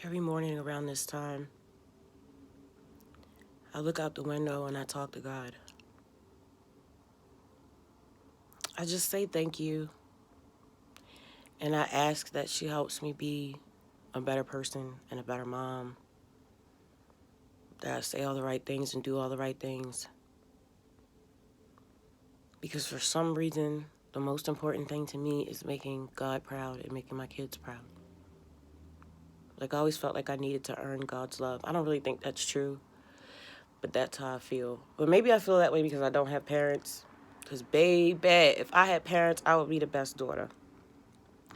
Every morning around this time, I look out the window and I talk to God. I just say thank you and I ask that she helps me be a better person and a better mom, that I say all the right things and do all the right things. Because for some reason, the most important thing to me is making God proud and making my kids proud. Like, I always felt like I needed to earn God's love. I don't really think that's true, but that's how I feel. But maybe I feel that way because I don't have parents. Because, baby, if I had parents, I would be the best daughter.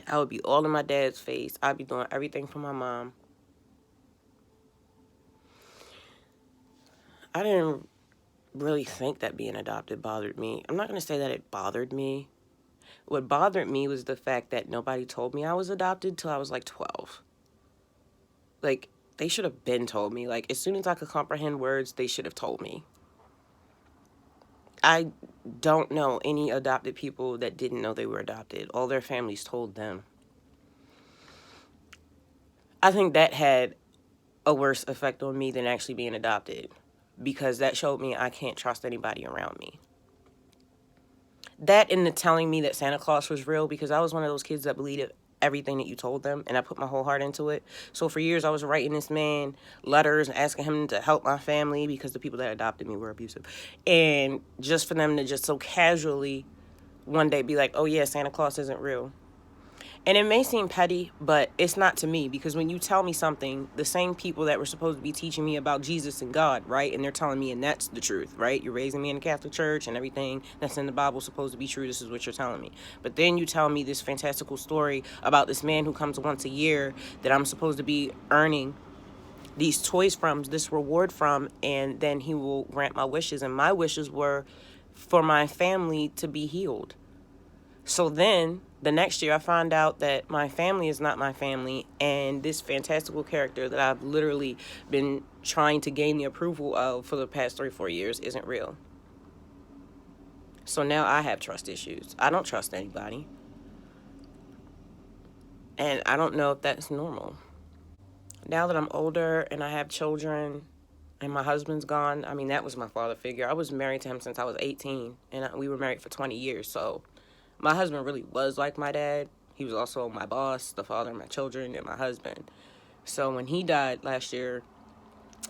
I would be all in my dad's face. I'd be doing everything for my mom. I didn't really think that being adopted bothered me. I'm not going to say that it bothered me. What bothered me was the fact that nobody told me I was adopted till I was like 12. Like, they should have been told me. Like, as soon as I could comprehend words, they should have told me. I don't know any adopted people that didn't know they were adopted. All their families told them. I think that had a worse effect on me than actually being adopted, because that showed me I can't trust anybody around me. That and the telling me that Santa Claus was real, because I was one of those kids that believed everything that you told them, and I put my whole heart into it. So for years I was writing this man letters and asking him to help my family because the people that adopted me were abusive. And just for them to just so casually one day be like, oh yeah, Santa Claus isn't real. And it may seem petty, but it's not to me, because when you tell me something, the same people that were supposed to be teaching me about Jesus and God, right? And they're telling me, and that's the truth, right? You're raising me in the Catholic Church and everything that's in the Bible is supposed to be true. This is what you're telling me. But then you tell me this fantastical story about this man who comes once a year that I'm supposed to be earning these toys from, this reward from, and then he will grant my wishes. And my wishes were for my family to be healed. So then, the next year, I find out that my family is not my family, and this fantastical character that I've literally been trying to gain the approval of for the past 3-4 years isn't real. So now I have trust issues. I don't trust anybody. And I don't know if that's normal. Now that I'm older and I have children and my husband's gone, I mean, that was my father figure. I was married to him since I was 18, and we were married for 20 years, so my husband really was like my dad. He was also my boss, the father of my children, and my husband. So when he died last year,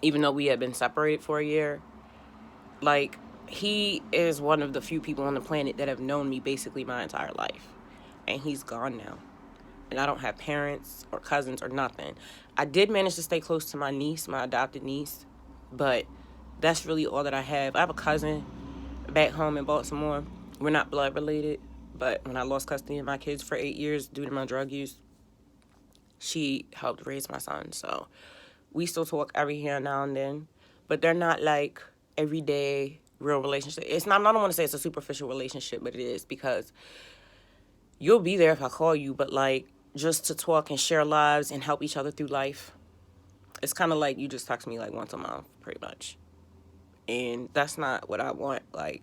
even though we had been separated for a year, like, he is one of the few people on the planet that have known me basically my entire life. And he's gone now. And I don't have parents or cousins or nothing. I did manage to stay close to my niece, my adopted niece, but that's really all that I have. I have a cousin back home in Baltimore. We're not blood related, but when I lost custody of my kids for 8 years due to my drug use, she helped raise my son. So we still talk every here and now and then, but they're not like everyday real relationship. It's not, I don't want to say it's a superficial relationship, but it is, because you'll be there if I call you, but like, just to talk and share lives and help each other through life, it's kind of like you just text me like once a month, pretty much. And that's not what I want. Like,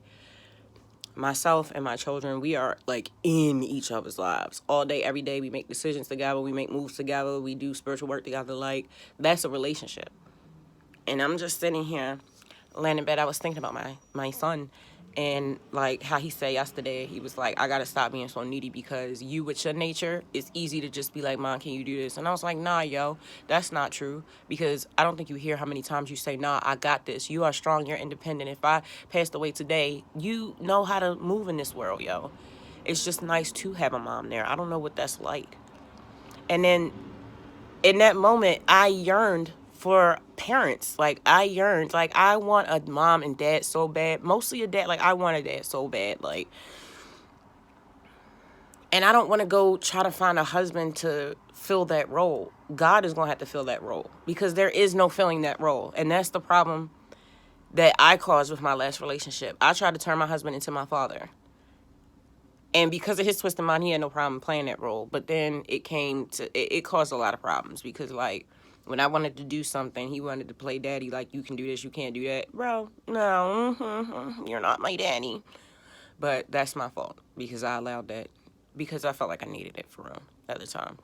myself and my children, we are like in each other's lives all day, every day. We make decisions together, we make moves together, we do spiritual work together. Like, that's a relationship. And I'm just sitting here laying in bed. I was thinking about my son, and like how he said yesterday, he was like, I gotta stop being so needy, because you with your nature, it's easy to just be like, Mom, can you do this? And I was like, nah, yo, that's not true, because I don't think you hear how many times you say, nah, I got this. You are strong, you're independent. If I passed away today, you know how to move in this world, yo. It's just nice to have a mom there. I don't know what that's like. And then in that moment, I yearned for parents. Like, I yearned. Like, I want a mom and dad so bad. Mostly a dad. Like, I want a dad so bad. Like, and I don't want to go try to find a husband to fill that role. God is going to have to fill that role, because there is no filling that role. And that's the problem that I caused with my last relationship. I tried to turn my husband into my father. And because of his twisted mind, he had no problem playing that role. But then it caused a lot of problems, because, like, when I wanted to do something, he wanted to play daddy, like, you can do this, you can't do that. Bro, no, you're not my daddy. But that's my fault, because I allowed that, because I felt like I needed it for real at the time.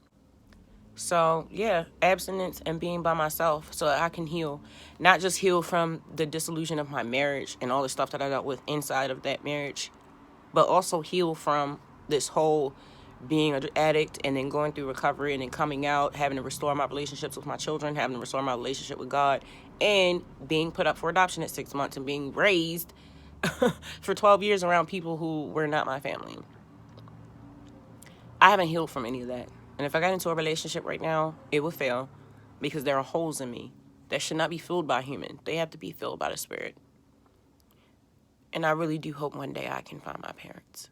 So, yeah, abstinence and being by myself so that I can heal. Not just heal from the dissolution of my marriage and all the stuff that I dealt with inside of that marriage, but also heal from this whole being an addict and then going through recovery and then coming out, having to restore my relationships with my children, having to restore my relationship with God, and being put up for adoption at 6 months and being raised for 12 years around people who were not my family. I haven't healed from any of that. And if I got into a relationship right now, it would fail because there are holes in me that should not be filled by human. They have to be filled by the Spirit. And I really do hope one day I can find my parents.